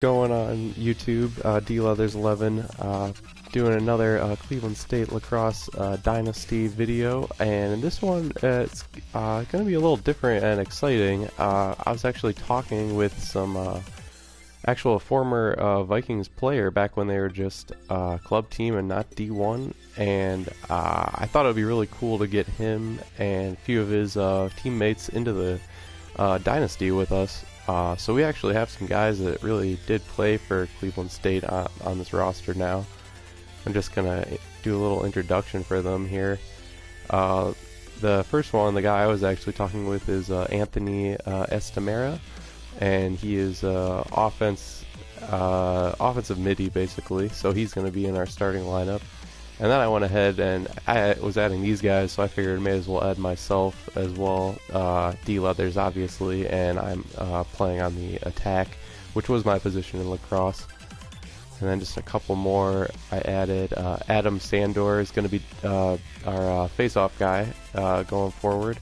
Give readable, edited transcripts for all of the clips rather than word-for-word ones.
Going on YouTube, DLeathers11, doing another Cleveland State Lacrosse Dynasty video, and in this one it's going to be a little different and exciting. I was actually talking with some actual former Vikings player back when they were just club team and not D1, and I thought it would be really cool to get him and a few of his teammates into the Dynasty with us. So we actually have some guys that really did play for Cleveland State on this roster now. I'm just going to do a little introduction for them here. The first one, the guy I was actually talking with, is Anthony Estamera, and he is offensive midi basically, so he's going to be in our starting lineup. And then I went ahead and I was adding these guys, so I figured I may as well add myself as well. D-Leathers, obviously, and I'm playing on the attack, which was my position in lacrosse. And then just a couple more I added. Adam Sandor is going to be our face-off guy going forward.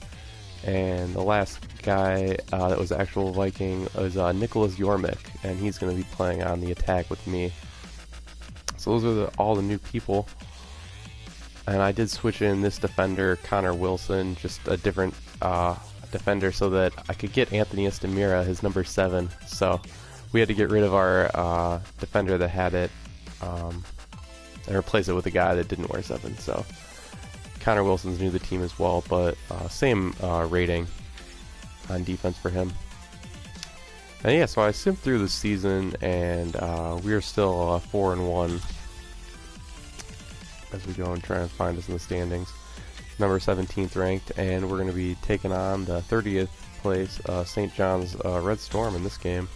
And the last guy that was actual Viking was Nicholas Yormik, and he's going to be playing on the attack with me. So those are all the new people. And I did switch in this defender, Connor Wilson, just a different defender so that I could get Anthony Estamera, his number 7. So we had to get rid of our defender that had it and replace it with a guy that didn't wear 7. So Connor Wilson's new to the team as well, but same rating on defense for him. And yeah, so I simmed through the season, and we are still 4-1. As we go and try and find us in the standings. Number 17th ranked, and we're going to be taking on the 30th place St. John's Red Storm in this game.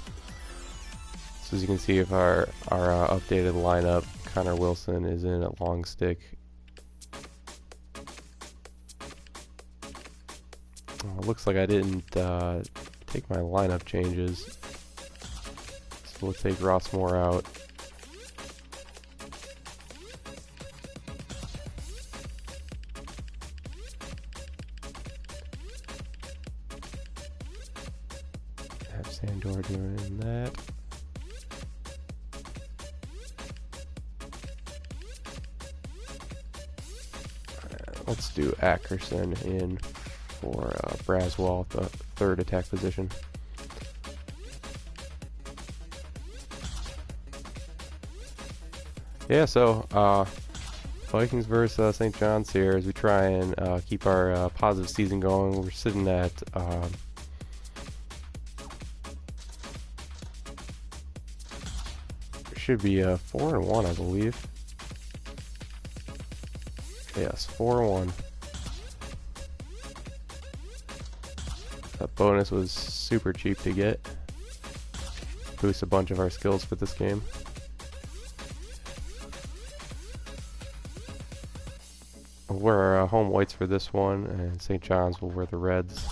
So as you can see, if our updated lineup, Connor Wilson is in at long stick. Looks like I didn't take my lineup changes, so we'll take Ross Moore out. Sandor doing that. Let's do Ackerson in for Braswell, the third attack position. Yeah, so Vikings versus St. John's here as we try and keep our positive season going. We're sitting at should be 4-1, I believe. Yes, 4-1. That bonus was super cheap to get. Boosts a bunch of our skills for this game. We'll wear our home whites for this one, and St. John's will wear the reds.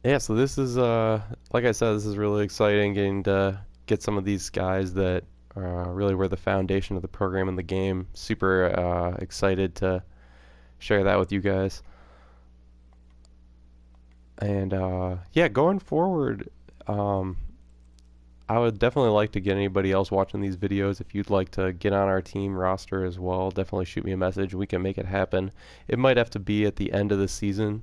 Yeah, so this is, like I said, this is really exciting, getting to get some of these guys that really were the foundation of the program and the game. Super excited to share that with you guys. And yeah, going forward, I would definitely like to get anybody else watching these videos. If you'd like to get on our team roster as well, definitely shoot me a message. We can make it happen. It might have to be at the end of the season.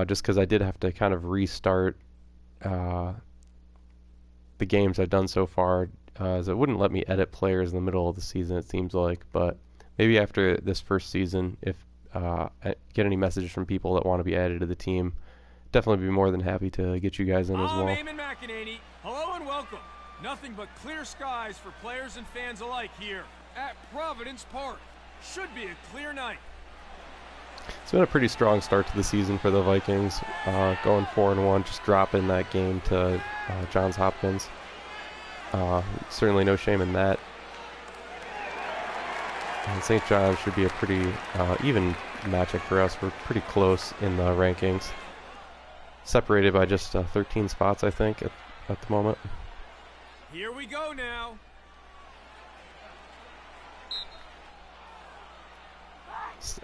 Just because I did have to kind of restart the games I've done so far, as it wouldn't let me edit players in the middle of the season, it seems like. But maybe after this first season, if I get any messages from people that want to be added to the team, definitely be more than happy to get you guys in as well. Hello and welcome. Nothing but clear skies for players and fans alike here at Providence Park. Should be a clear night. It's been a pretty strong start to the season for the Vikings, going 4-1, just dropping that game to Johns Hopkins. Certainly no shame in that. And St. John's should be a pretty even matchup for us. We're pretty close in the rankings, separated by just 13 spots, I think, at the moment. Here we go now.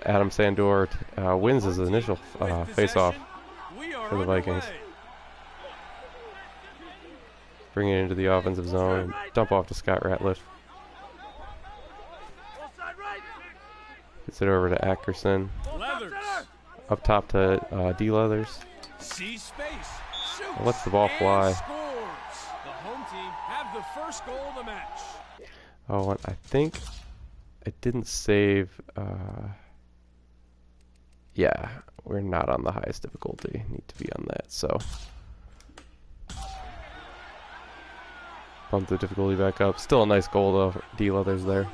Adam Sandor wins his initial face-off for the Vikings. Bring it into the offensive zone and dump off to Scott Ratliff. Gets it over to Ackerson. Up top to D. Leathers. Lets the ball fly. The home team have the first goal of the match. Oh, and I think I didn't save. Yeah, we're not on the highest difficulty. Need to be on that, so. Bump the difficulty back up. Still a nice goal though. D. Leathers there.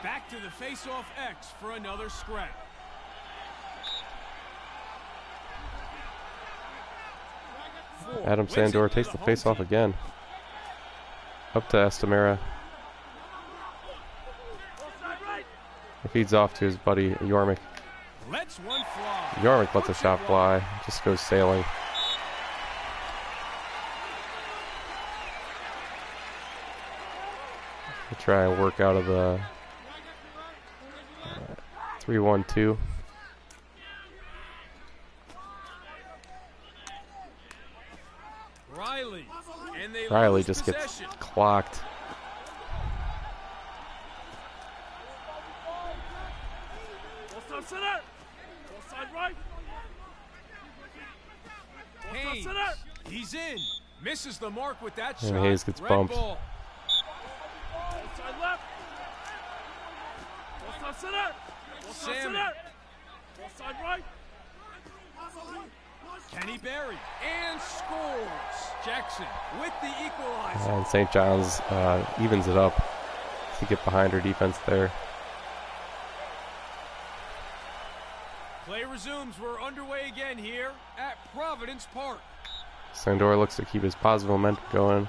Back to the face-off X for another scrap. Adam Sandor takes the face-off again. Up to Estamera. He feeds off to his buddy Yormick. Yormick lets a shot fly. Just goes sailing. We'll try and work out of the 3-1-2. Riley just gets clocked. Hayes, he's in. Misses the mark with that shot. And Hayes gets bumped. Kenny Berry and scores. Jackson with the equalizer. And St. John's evens it up to get behind her defense there. Play resumes. We're underway again here at Providence Park. Sandor looks to keep his positive momentum going,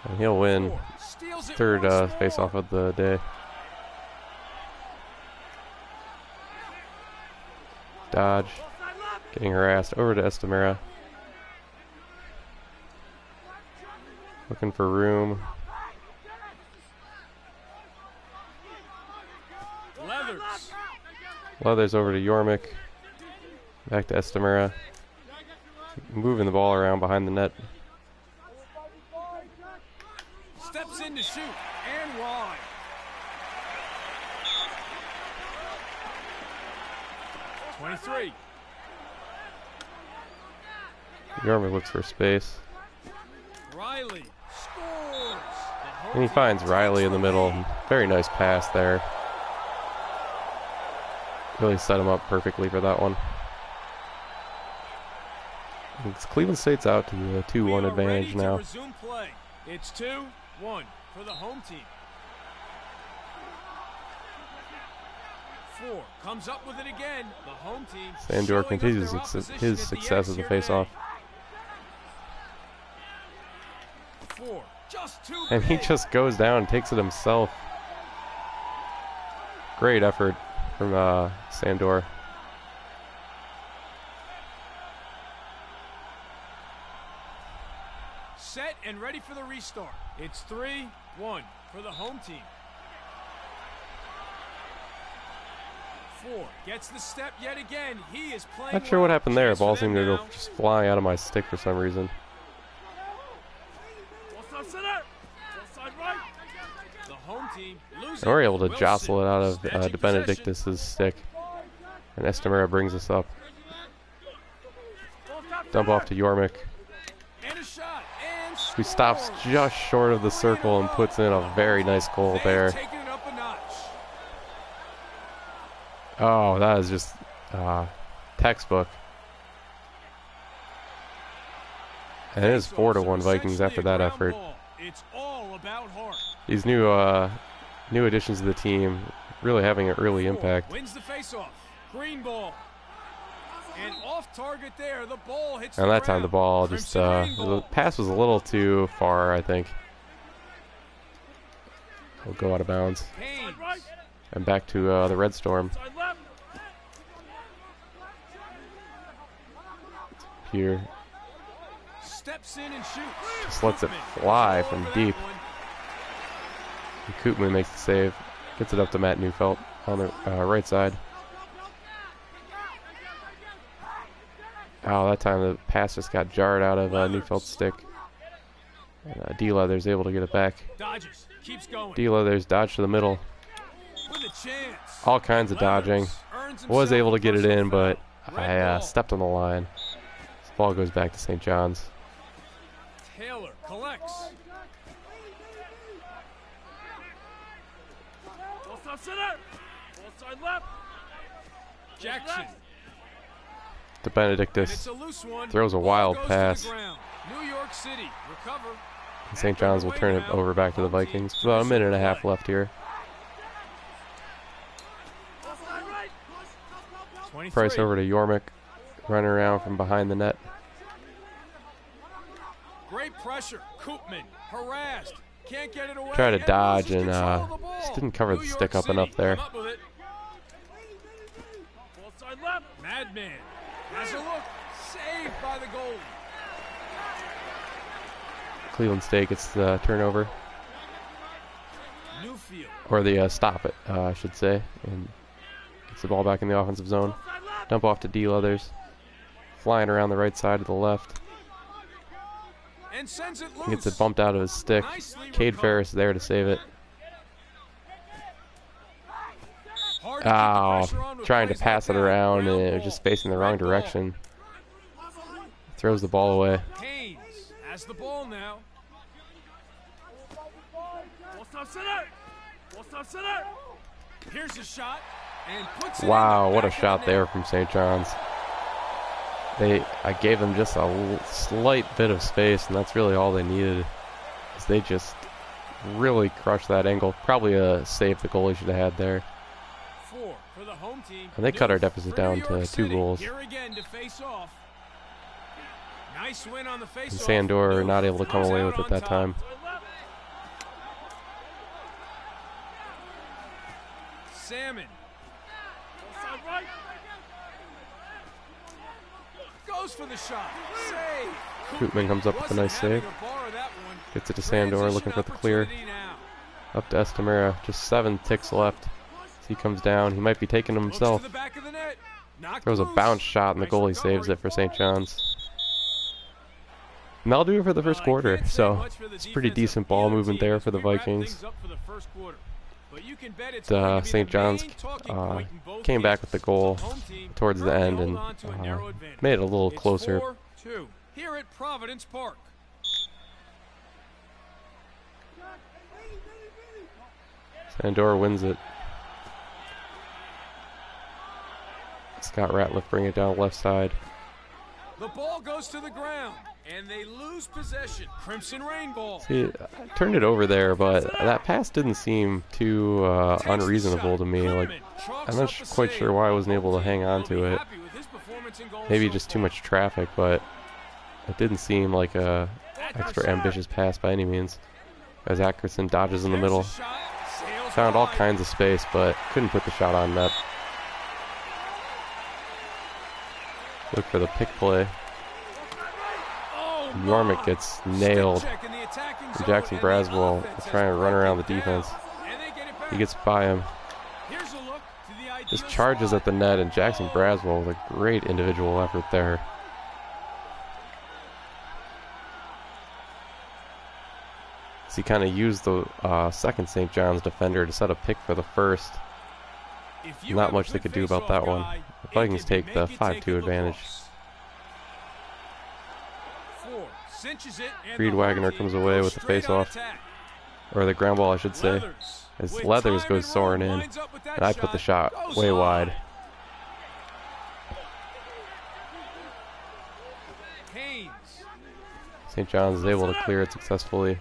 and he'll win third face-off of the day. Dodge, getting harassed over to Estamera. Looking for room. Leathers over to Yormick. Back to Estamera. Moving the ball around behind the net. Steps in to shoot and wide. .23. Yormick looks for space. Riley scores. And he finds Riley in the middle. Very nice pass there. Really set him up perfectly for that one. It's Cleveland State's out to the 2-1 advantage now. It's 2-1 for the home team. 4 comes up with it again. The home team. Sandor continues his success as a face-off. 4, just too and he just goes down and takes it himself. Great effort from Sandor. Set and ready for the restart. It's 3-1 for the home team. 4 gets the step yet again. He is playing. Not sure what happened there. Ball seemed to go just flying out of my stick for some reason. The home team loses. And we're able to jostle it out of De Benedictus' stick. And Estamera brings us up. Dump off to Yormick, who stops just short of the circle and puts in a very nice goal there. Oh, that is just textbook. And it is 4-1 Vikings after that effort. These new additions to the team really having an early impact. Wins the face-off. Green ball. And off target there, the ball hits and that time the ball just the pass was a little too far, I think. We'll go out of bounds. And back to the Red Storm. Here. Steps in and shoots. Just lets it fly from deep. And Koopman makes the save. Gets it up to Matt Neufeld on the right side. Oh, that time the pass just got jarred out of Neufeld's stick. And D. Leathers able to get it back. Dodges. Keeps going. D. Leathers dodge to the middle. With a chance. All kinds of dodging. Was able to get it in, but I stepped on the line. This ball goes back to St. John's. Taylor collects. Jackson. To Benedictus. Throws a wild pass. New York City recover. St. John's will turn it over back to the Vikings. About a minute and a half left here. Price over to Yormick, running around from behind the net. Great pressure. Koopman harassed. Can't get it away. Try to dodge and just didn't cover the stick up enough there. Madman has a look. Saved by the goalie. Cleveland State gets the turnover. Newfield. Or the stop it, I should say. And gets the ball back in the offensive zone. Dump off to D. Leathers. Flying around the right side to the left. And sends it loose. Gets it bumped out of his stick. Cade Ferris there to save it. Ow. Trying to pass it around and it was just facing the wrong direction. Throws the ball away. Haynes has the ball now. Here's a shot and puts it Wow, in what a shot there from St. John's. I gave them just a slight bit of space, and that's really all they needed. They just really crushed that angle. Probably a save the goalie should have had there. 4 for the home team. And they cut our deficit down to 2 goals. Here again to face off. Nice win on the face And off. Sandor not able to come away with it that time. Salmon. Goes for the shot. Save. Koopman comes up with a nice save. Gets it to Sandor, looking for the clear. Up to Estamera. Just 7 ticks left. As he comes down, he might be taking him himself. Throws a bounce shot, and the goalie saves it for St. John's. And that'll do it for the first quarter. So it's pretty decent ball movement there for the Vikings. St. John's came back with the goal towards the end and made it a little closer. Here at Providence Park. Sandor wins it. Scott Ratliff bring it down left side. The ball goes to the ground, and they lose possession. Crimson Rain ball. See, I turned it over there, but that pass didn't seem too unreasonable to me. Like, I'm not quite sure why I wasn't able to hang on to it. Maybe just too much traffic, but it didn't seem like a extra ambitious pass by any means. As Ackerson dodges in the middle. Found all kinds of space, but couldn't put the shot on net. Look for the pick play. Yormick gets nailed. And Jackson Braswell is trying to run around the defense. He gets by him. Just charges at the net, and Jackson Braswell with a great individual effort there. So he kind of used the second St. John's defender to set a pick for the first. Not much they could do about that one. The Vikings take the 5-2 advantage. Reed Wagner comes away with the face-off. Or the ground ball, I should say. As Leathers goes soaring in. And I put the shot way wide. St. John's is able to clear it successfully.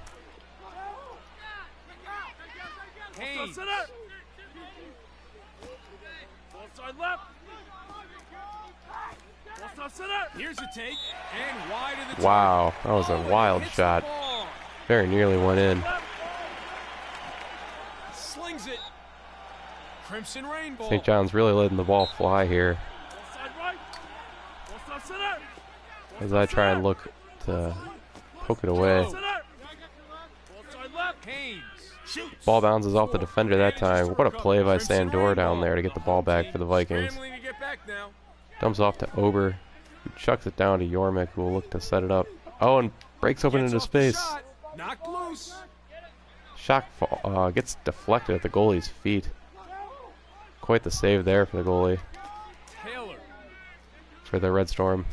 Here's a take and wide of the wow, that was a wild shot. Very nearly went in. Slings it. Crimson Rain ball. St. John's really letting the ball fly here. As I try and look to poke it away. Ball bounces off the defender that time. What a play by Sandor down there to get the ball back for the Vikings. Dumps off to Ober, who chucks it down to Yormick, who will look to set it up. Oh, and breaks open into space. Shot gets deflected at the goalie's feet. Quite the save there for the goalie. For the Red Storm.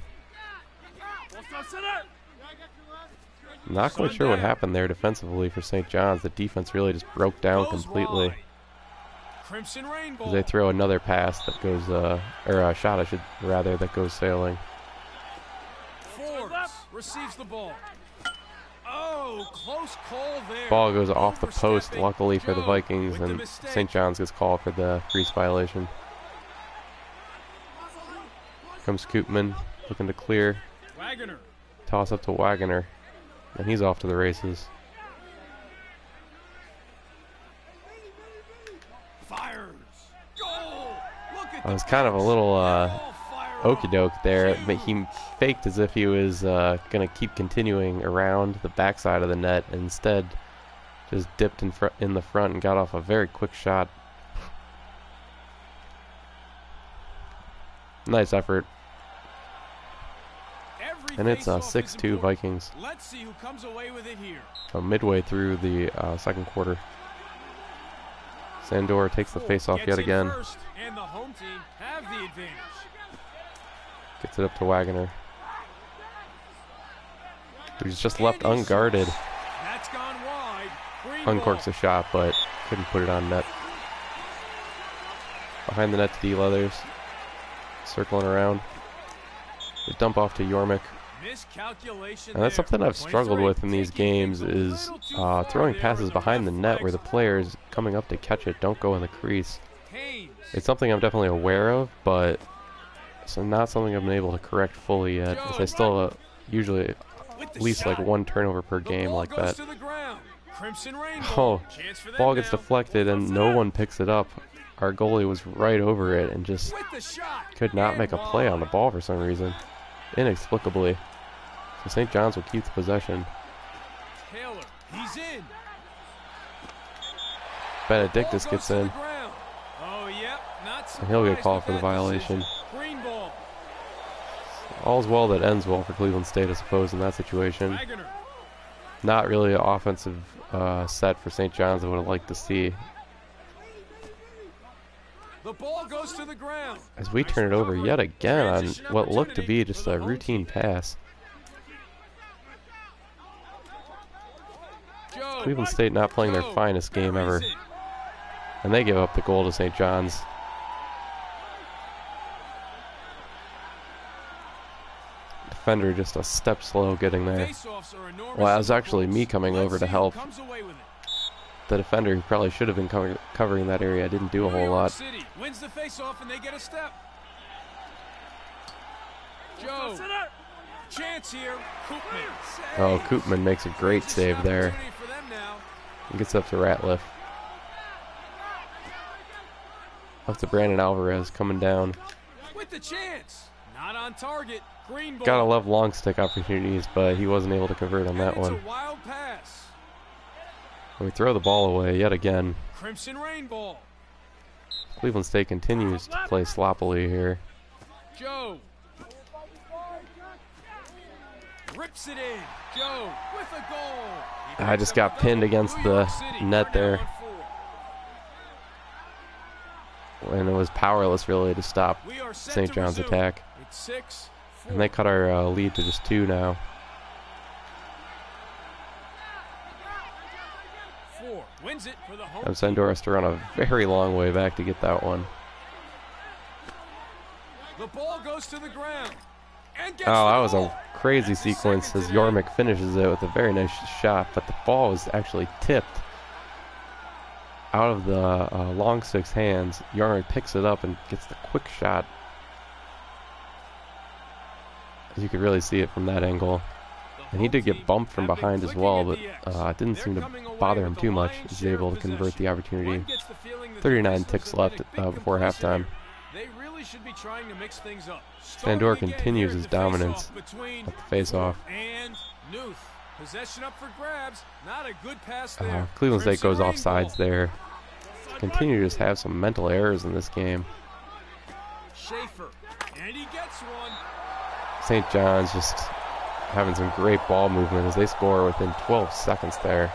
Not quite sure what happened there defensively for St. John's. The defense really just broke down completely. As they throw another pass that goes, or a shot, I should rather, that goes sailing. Forbes receives the ball. Oh, close call there. Ball goes off the post, luckily for the Vikings, and St. John's gets called for the crease violation. Comes Koopman, looking to clear. Wagner. Toss up to Wagner, and he's off to the races. Fires. Goal. Look at I was kind of a little okie doke there. But he faked as if he was going to keep continuing around the backside of the net. Instead, just dipped in the front and got off a very quick shot. Nice effort. And it's 6-2 Vikings. Let's see who comes away with it here. So midway through the second quarter. Sandor takes the face-off yet again. And the home team have the advantage. Gets it up to Wagner. He's just left unguarded. That's gone wide. Uncorks a shot, but couldn't put it on net. Behind the net to D. Leathers. Circling around. They dump off to Yormick. And that's something I've struggled with in these games is throwing passes behind the net where the players coming up to catch it don't go in the crease. It's something I'm definitely aware of, but it's not something I've been able to correct fully yet. As I still usually at least like one turnover per game like that. Oh, ball gets deflected and no one picks it up. Our goalie was right over it and just could not make a play on the ball for some reason. Inexplicably. So St. John's will keep the possession. Taylor, he's in. Benedictus gets in. Oh, yep, and he'll get called for the violation. All's well that ends well for Cleveland State, I suppose, in that situation. Not really an offensive set for St. John's I would have liked to see. The ball goes to the ground. As we turn it over yet again on what looked to be just a routine pass. Cleveland State not playing their finest game ever. And they give up the goal to St. John's. Defender just a step slow getting there. Well, it was actually me coming over to help. The defender who probably should have been covering that area didn't do a whole lot. Wins the face-off and they get a step. Joe. Chance here. Koopman. Oh, Koopman makes a great save there. He gets up to Ratliff. Up to Brandon Alvarez coming down. With the chance. Not on target. Green ball. Gotta love long stick opportunities, but he wasn't able to convert on that one. It's a wild pass. And we throw the ball away yet again. Crimson rain ball. Cleveland State continues to play sloppily here. Joe. Rips it in. Joe with a goal. I just got pinned against the net there. And it was powerless really to stop St. John's attack. And they cut our lead to just 2 now. Wins it for the home. And Sandor has to run a very long way back to get that one. The ball goes to the ground. Oh, that was a crazy sequence as Yormick finishes it with a very nice shot, but the ball was actually tipped out of the long stick's hands. Yormick picks it up and gets the quick shot. As you could really see it from that angle. And he did get bumped from behind as well, but it didn't seem to bother him too much. He was able to convert the opportunity. 39 ticks left before halftime. Sandor continues his dominance at the face-off. Possession up for grabs. Not a good pass there. Cleveland State goes Crimson offsides there. Continue to just have some mental errors in this game. Schaefer, and he gets one. St. John's just having some great ball movement as they score within 12 seconds there.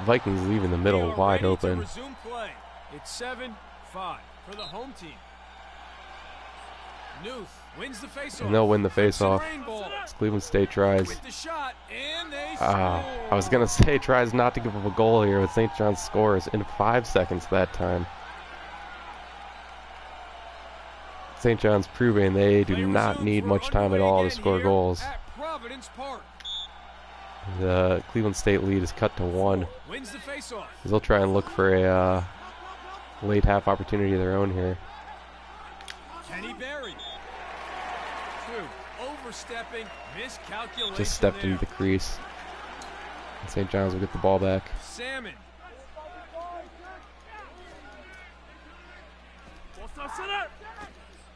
Vikings leaving the middle wide open. Resume play. It's 7-5 for the home team. Newth wins the face-off. And they'll win the face-off. Cleveland State tries. With the shot, and they I was going to say tries not to give up a goal here, but St. John's scores in 5 seconds that time. St. John's proving they do not need much time at all to score goals. The Cleveland State lead is cut to 1. Wins the face-off. They'll try and look for a late half opportunity of their own here. Kenny Berry. Overstepping, miscalculation. Just stepped into the crease. And St. John's will get the ball back. Salmon.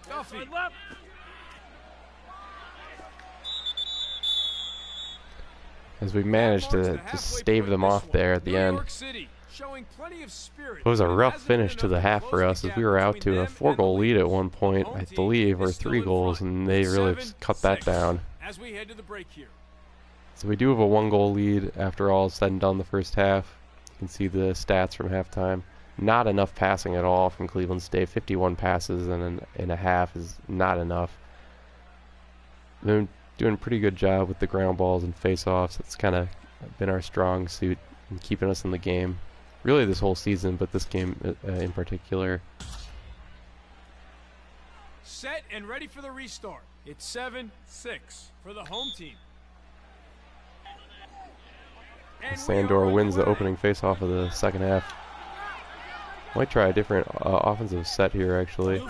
Duffy. As we managed to just stave them off there at the end. It was a rough finish to the half for us as we were out to a 4-goal lead at one point, I believe, or 3 goals, and they really cut that down. So we do have a 1-goal lead after all is said and done the first half. You can see the stats from halftime. Not enough passing at all from Cleveland State. 51 passes in a half is not enough. They're doing a pretty good job with the ground balls and face-offs. It's kind of been our strong suit in keeping us in the game. Really this whole season, but this game in particular. Set and ready for the restart. It's 7-6 for the home team. Sandor wins the opening face-off of the second half. Might try a different offensive set here, actually.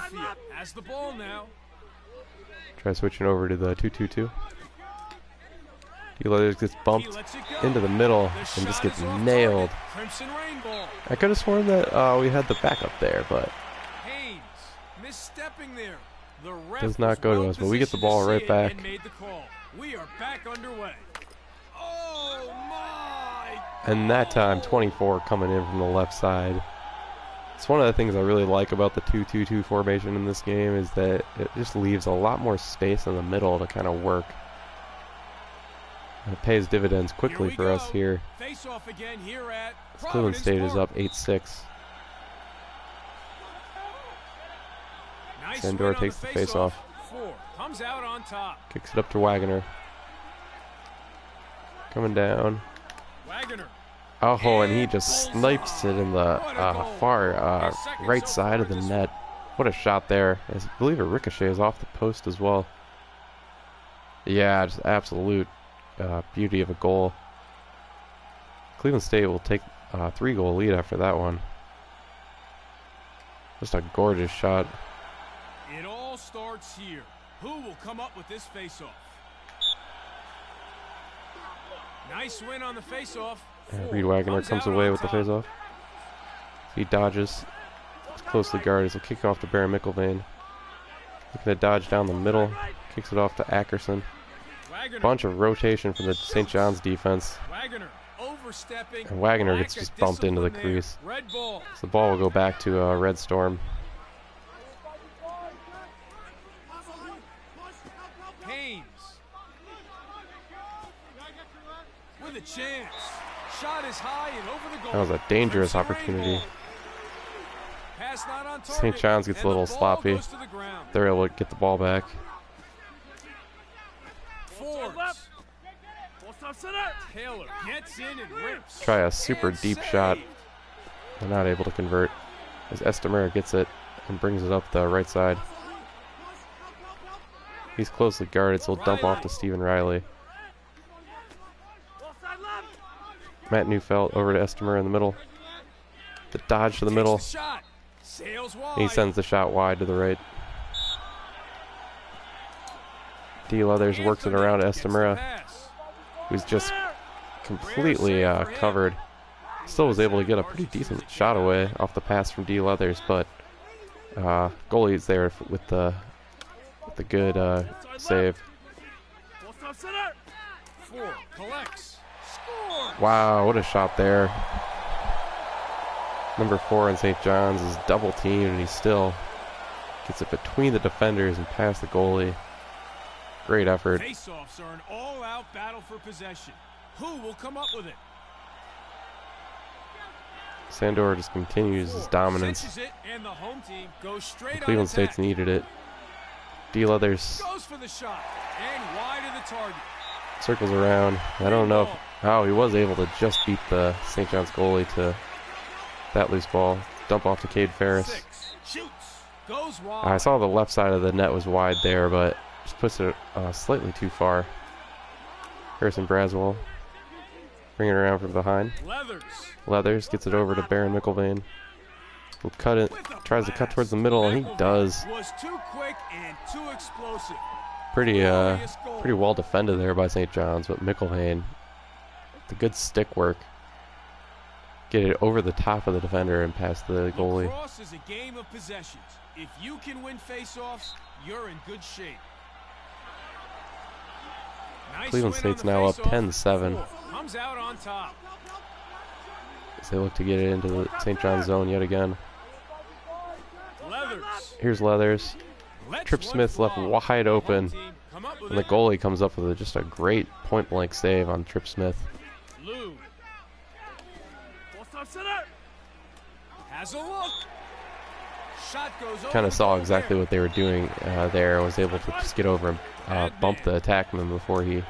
Has the ball now. Try switching over to the 2-2-2. He gets bumped into the middle and just gets nailed. I could have sworn that we had the backup there, but does not go to us. But we get the ball right back. We are back underway. Oh my! And that time, 24 coming in from the left side. It's one of the things I really like about the 2-2-2 formation in this game is that it just leaves a lot more space in the middle to kind of work. And it pays dividends quickly for us here. Face off again here at Cleveland State is up 8-6. Sandor takes the face off. Comes out on top. Kicks it up to Wagner. Coming down. Wagner. Oh, and he just snipes it in the far right side of the net. What a shot there. I believe it ricochets off the post as well. Yeah, just absolute beauty of a goal. Cleveland State will take a 3-goal lead after that one. Just a gorgeous shot. It all starts here. Who will come up with this face-off? Nice win on the face-off. Reed Wagner comes away with the face-off. He dodges. It's closely guarded. He'll kick off to Baron McIlvain. Looking to dodge down the middle. Kicks it off to Ackerson. Bunch of rotation from the St. John's defense. And Wagner gets just bumped into the crease. So the ball will go back to Red Storm. With a chance. Shot is high and over the goal. That was a dangerous opportunity. St. John's gets a little sloppy. They're able to get the ball back. Taylor gets in and rips. Try a super deep shot. They're not able to convert as Estamera gets it and brings it up the right side. He's closely guarded, so he'll dump off to Stephen Riley. Matt Neufeld over to Estamera in the middle. The dodge to the middle. He sends the shot wide to the right. D. Leathers works it around to Estamera, who's just completely covered. Still was able to get a pretty decent shot away off the pass from D. Leathers, but goalie's there with the good save. 4 collects. Score! Wow, what a shot there. Number 4 in St. John's is double teamed, and he still gets it between the defenders and past the goalie. Great effort. Face-offs are an all-out battle for possession. Who will come up with it? Sandor just continues his dominance. It, and the home team goes straight Cleveland State's needed it. D. Leathers goes for the shot and wide of the target. Circles around. I don't know how he was able to just beat the St. John's goalie to that loose ball. Dump off to Cade Ferris. Shoots. Goes wide. I saw the left side of the net was wide there, but just puts it slightly too far. Harrison Braswell bringing it around from behind. Leathers gets it over to Baron McIlvain. Will cut it. Tries to cut towards the middle, and he does. Was too quick and too explosive. Pretty well defended there by St. John's, but McIlvain, the good stick work, get it over the top of the defender and past the goalie. Lacrosse is a game of possessions. If you can win face-offs, you're in good shape. Nice. Cleveland State's now up 10-7. Comes out on top. As they look to get it into the St. John's zone yet again. Leathers. Here's Leathers. Trip Smith left wide open, and the goalie comes up with just a great point-blank save on Trip Smith. Lou. Has a look. Shot goes over. Kind of saw exactly what they were doing there. Was able to just get over and bump the attackman before he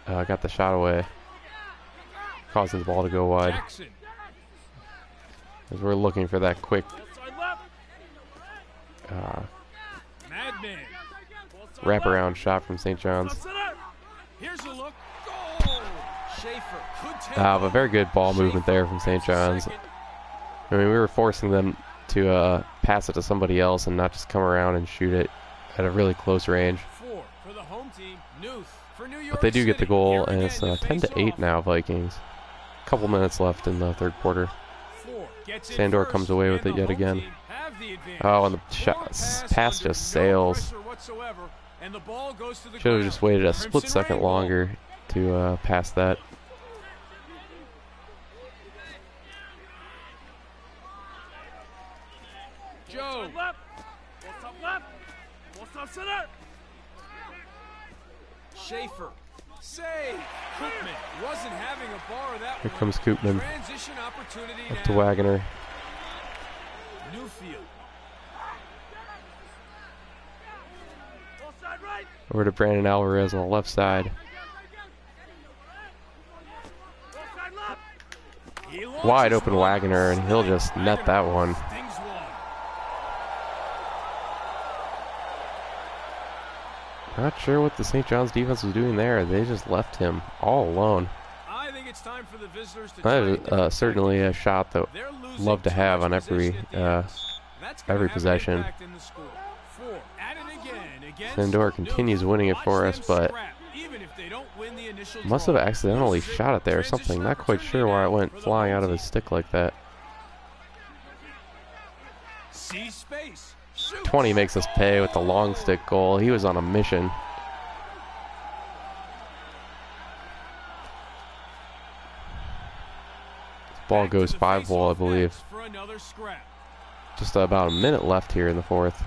got the shot away, causing the ball to go wide. As we're looking for that quick wraparound shot from St. John's. Here's a look. Goal. Schaefer. But very good ball movement there from St. John's. I mean, we were forcing them to pass it to somebody else and not just come around and shoot it at a really close range. For the home team, for New York But they do get the goal, and it's 10-8 face-off. now, Vikings. Couple minutes left in the third quarter. Sandor comes away with it yet again. Oh, and the pass just sails. Should have just waited a split second longer to pass that. Joe. Schaefer. Save. Koopman wasn't having a bar of that. Here comes Koopman. Transition opportunity Up to Wagner. Newfield. Over to Brandon Alvarez on the left side. Wide open Wagner, and he'll just net that one. Not sure what the St. John's defense was doing there. They just left him all alone. I think it's time for the visitors to That is certainly a shot that love to have on every possession. Sandor continues winning it for us, but must have accidentally shot it there or something. Not quite sure why it went flying out of his stick like that. 20 makes us pay with the long stick goal. He was on a mission. This ball goes 5-hole, I believe. Just about a minute left here in the fourth.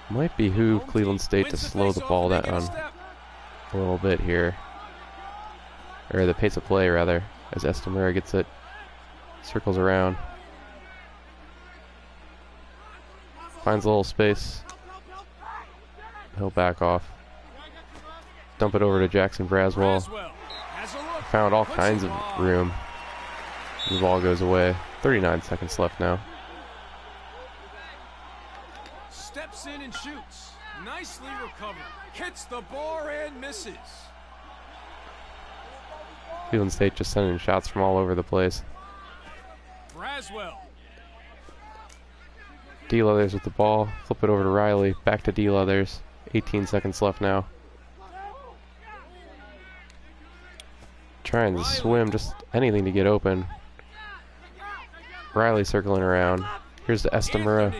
Might behoove Cleveland State to slow the ball down a little bit here. Or the pace of play, rather, as Estamura gets it. Circles around. Finds a little space. He'll back off. Dump it over to Jackson Braswell. Found all kinds of room. The ball goes away. 39 seconds left now. Steps in and shoots. Nicely recovered. Hits the bar and misses. Cleveland State just sending shots from all over the place. Braswell. D. Leathers with the ball. Flip it over to Riley. Back to D. Leathers. 18 seconds left now. Trying to swim, just anything to get open. Riley circling around. Here's to Estamura.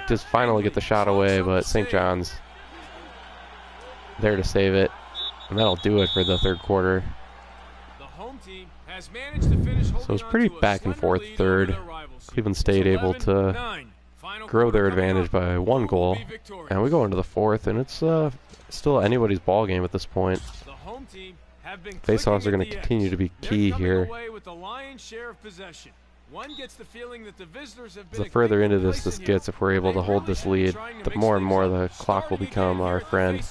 Just finally get the shot away, but St. John's there to save it. And that'll do it for the third quarter. The home team has managed to finish So it's pretty back and forth third. Cleveland State able to grow their advantage by 1 goal. And we go into the fourth, and it's still anybody's ball game at this point. Faceoffs are going to continue to be key here. The further into this gets, if we're able to hold this lead, the more and more the clock will become our friend.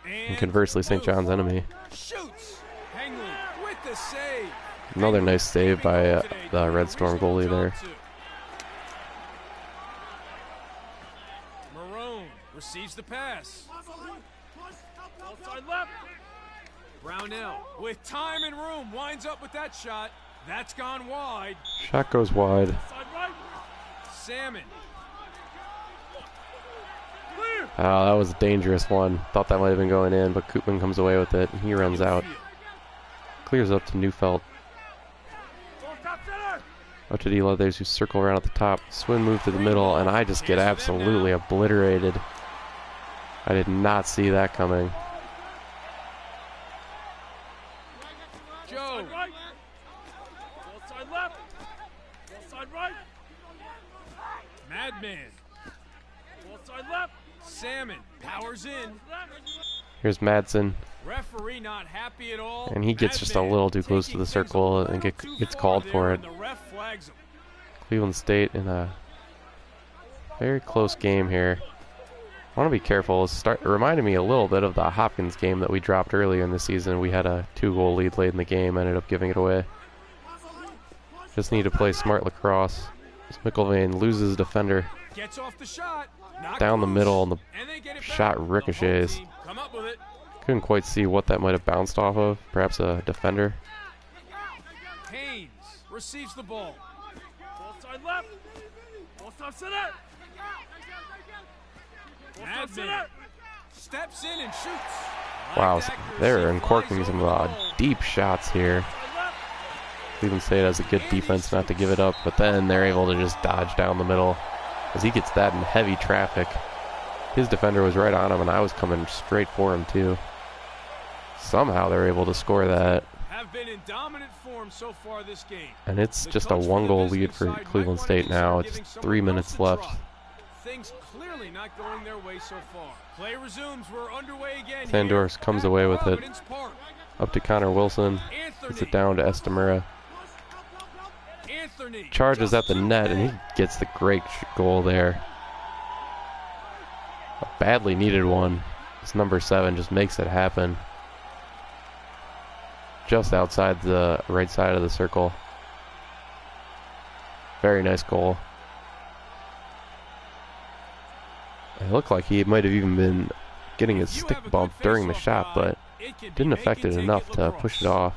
And conversely, St. John's enemy. Another nice save by the Red Storm goalie there. Receives the pass. Outside left. Brownell with time and room winds up with that shot. That's gone wide. Shot goes wide. Salmon. Oh, that was a dangerous one. Thought that might have been going in, but Koopman comes away with it, and he runs out. Clears up to Neufeld. Up to D Leathers, who circle around at the top. Swin move to the middle, and I just get absolutely obliterated. I did not see that coming. Joe. Side left. Side right. Madman. Side left. Salmon powers in. Here's Madsen. Referee not happy at all. And he gets just a little too close to the circle and gets called for it. Cleveland State in a very close game here. I want to be careful. It reminded me a little bit of the Hopkins game that we dropped earlier in the season. We had a 2-goal lead late in the game, ended up giving it away. Just need to play smart lacrosse. McIlvain loses a defender. Gets off the shot. Down the middle, and the shot ricochets. Couldn't quite see what that might have bounced off of. Perhaps a defender. Haynes receives the ball. Ball side left. Ball side center. Madman steps in and shoots. Wow, they're uncorking some deep shots here. Cleveland State has a good defense not to give it up, but then they're able to just dodge down the middle as he gets that in heavy traffic. His defender was right on him, and I was coming straight for him too. Somehow they're able to score that. Have been in dominant form so far this game. And it's just a 1-goal lead for Cleveland State now. It's 3 minutes left. Things clearly not going their way so far. Play resumes. We're underway again. Sandors comes away with it. Up to Connor Wilson. Gets it down to Estamura. Charges at the net, and he gets the great goal there. A badly needed one. This number 7 just makes it happen. Just outside the right side of the circle. Very nice goal. It looked like he might have even been getting his stick bumped during the shot, but didn't affect it enough to push it off.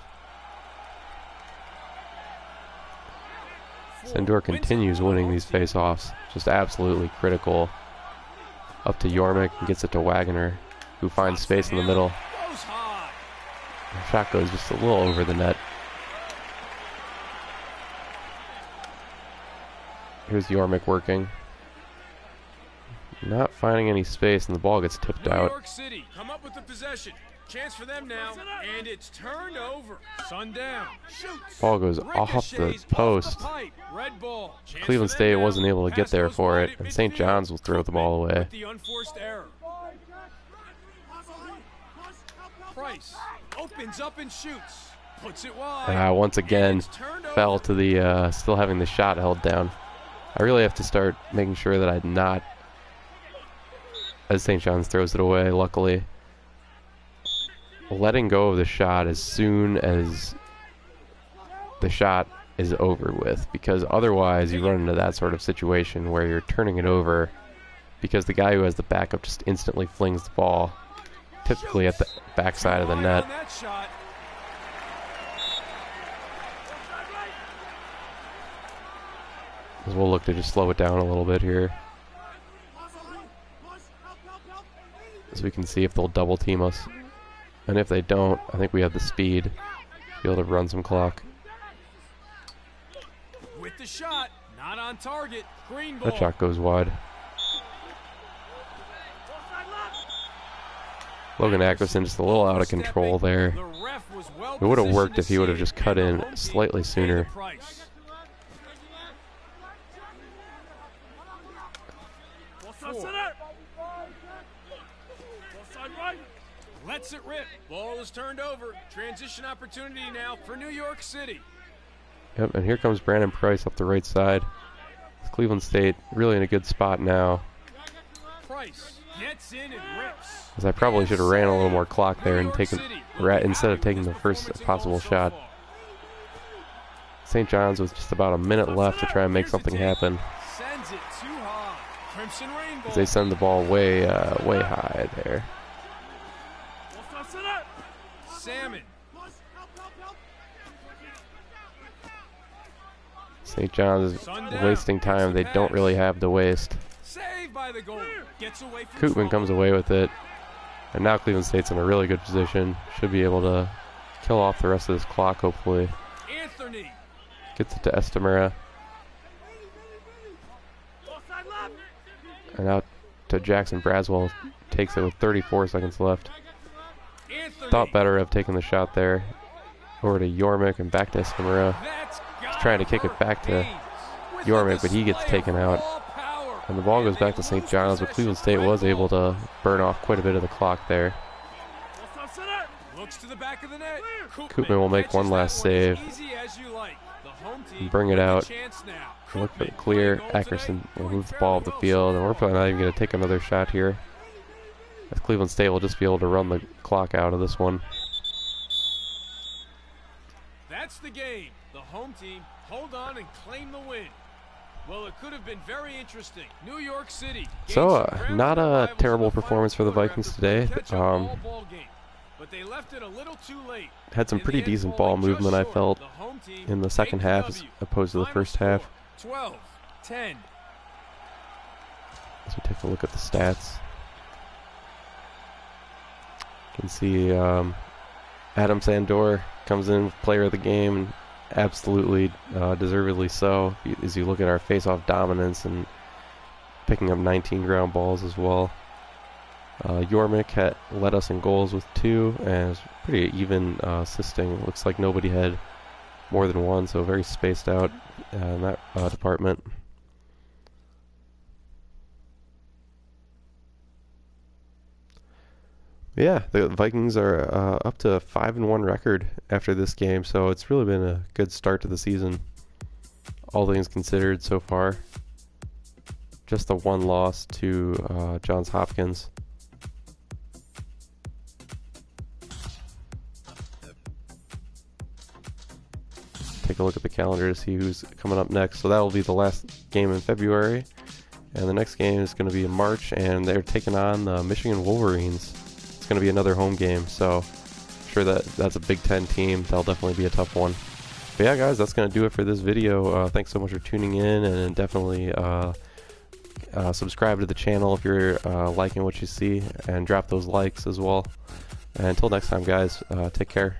Sandor continues winning these face-offs. Just absolutely critical. Up to Yormick and gets it to Wagner, who finds space in the middle. The shot goes just a little over the net. Here's Yormick working. Not finding any space, and the ball gets tipped out. New York City come up with the possession. Chance for them now, and it's turned over. Sundown. Shoots. Ball goes off the post. Red ball. Cleveland State wasn't able to get there for it, and St. John's will throw the ball away. The unforced error. Price opens up and shoots. Puts it wide. Once again, fell to the still having the shot held down. I really have to start making sure that I'm not, as St. John's throws it away, luckily, letting go of the shot as soon as the shot is over with, because otherwise you run into that sort of situation where you're turning it over because the guy who has the backup just instantly flings the ball, typically at the backside of the net. As we'll look to just slow it down a little bit here, as we can see if they'll double team us. And if they don't, I think we have the speed to be able to run some clock. With the shot, not on target. Green ball. That shot goes wide. Logan Ackerson just a little out of control there. It would have worked if he would have just cut in slightly sooner. Lets it rip. Ball is turned over. Transition opportunity now for New York City. Yep, and here comes Brandon Price up the right side. Cleveland State really in a good spot now. Price gets in and rips. As I probably should have ran a little more clock there and taken instead of taking the first possible shot. St. John's with just about a minute left to try and make something happen. Sends it too high. Crimson Rainbow. As they send the ball way high there. Salmon. St. John's is wasting time. They don't really have to waste. Saved by the goal. Gets away from Koopman comes away with it. And now Cleveland State's in a really good position. Should be able to kill off the rest of this clock, hopefully. Anthony. Gets it to Estamera. And out to Jackson Braswell. Takes it with 34 seconds left. Anthony. Thought better of taking the shot there. Over to Yormick and back to Estamera. He's trying to kick it back to Yormick, but he gets taken out. And the ball goes back to St. John's, but Cleveland State was able to burn off quite a bit of the clock there. Looks to the back of the net. Koopman will make one last save. And bring it out. Look for the clear. Ackerson will move the ball off the field, and we're probably not even going to take another shot here. As Cleveland State will just be able to run the clock out of this one. That's the game. The home team hold on and claim the win. Well, it could have been very interesting. New York City. So, not a terrible performance for the Vikings today. But they left it a little too late. Had some pretty decent ball movement, I felt, in the second half as opposed to the first half. 12-10. As we take a look at the stats. You can see Adam Sandor comes in player of the game, and absolutely deservedly so, as you look at our face-off dominance and picking up 19 ground balls as well. Yormick led us in goals with 2, and it was pretty even assisting. Looks like nobody had more than 1, so very spaced out in that department. Yeah, the Vikings are up to a 5-1 record after this game, so it's really been a good start to the season, all things considered so far. Just the 1 loss to Johns Hopkins. Take a look at the calendar to see who's coming up next. So that will be the last game in February, and the next game is going to be in March, and they're taking on the Michigan Wolverines. Going to be another home game, so I'm sure that's a Big Ten team. That'll definitely be a tough one. But yeah, guys, that's going to do it for this video. Thanks so much for tuning in, and definitely subscribe to the channel if you're liking what you see, and drop those likes as well. And until next time, guys, take care.